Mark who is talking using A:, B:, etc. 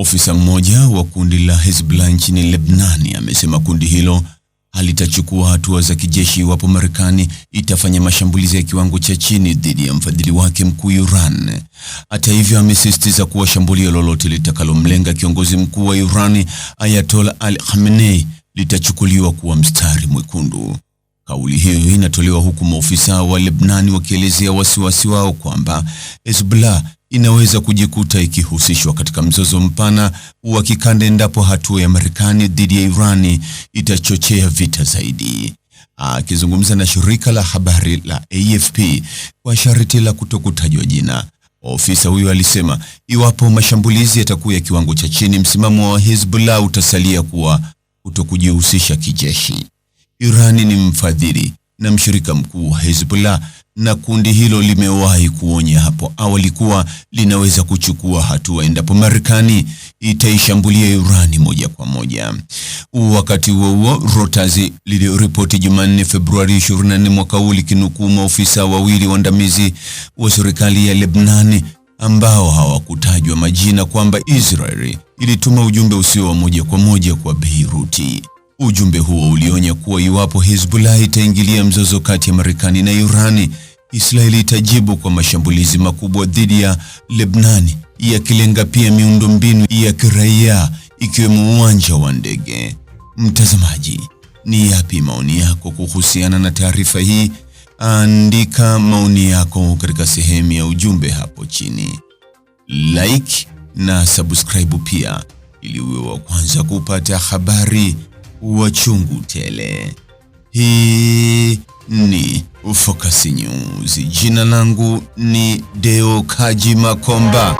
A: Ofisa mmoja wa kundi la Hezbollah nchini Lebanon amesema kundi hilo halitachukua hatua za kijeshi iwapo Marekani itafanya mashambulizi ya kiwango cha chini dhidi ya mfadhili wake mkuu Iran. Hata hivyo, amesisitiza kuwa shambulio lolote litakalomlenga kiongozi mkuu wa Iran, Ayatollah Ali Khamenei, litachukuliwa kuwa mstari mwekundu. Kauli hiyo inatolewa huku maofisa wa Lebanon wakielezea wasiwasi wao kwamba Hezbollah inaweza kujikuta ikihusishwa katika mzozo mpana wa kikanda endapo hatua ya Marekani dhidi ya Iran itachochea vita zaidi. Akizungumza na shirika la habari la AFP kwa sharti la kutokutajwa jina, ofisa huyo alisema iwapo mashambulizi yatakuwa ya kiwango cha chini, msimamo wa Hezbollah utasalia kuwa kutokujihusisha kijeshi. Iran ni mfadhili na mshirika mkuu wa Hezbollah, na kundi hilo limewahi kuonya hapo awali kuwa linaweza kuchukua hatua endapo Marekani itaishambulia Iran moja kwa moja. Wakati huo huo, Reuters liliripoti Jumanne Februari 24 mwaka huu likinukuu maofisa wawili waandamizi wa serikali ya Lebanon ambao hawakutajwa majina kwamba Israeli ilituma ujumbe usio wa moja kwa moja kwa Beirut. Ujumbe huo ulionya kuwa iwapo Hezbollah itaingilia mzozo kati ya Marekani na Iran, Israeli itajibu kwa mashambulizi makubwa dhidi ya Lebanon, yakilenga pia miundombinu ya kiraia ikiwemo uwanja wa ndege. Mtazamaji, ni yapi maoni yako kuhusiana na taarifa hii? Andika maoni yako katika sehemu ya ujumbe hapo chini. Like na subscribe pia ili uwe wa kwanza kupata habari wa chungu tele. Hii ni Focus News. Jina langu ni Deo Kaji Makomba.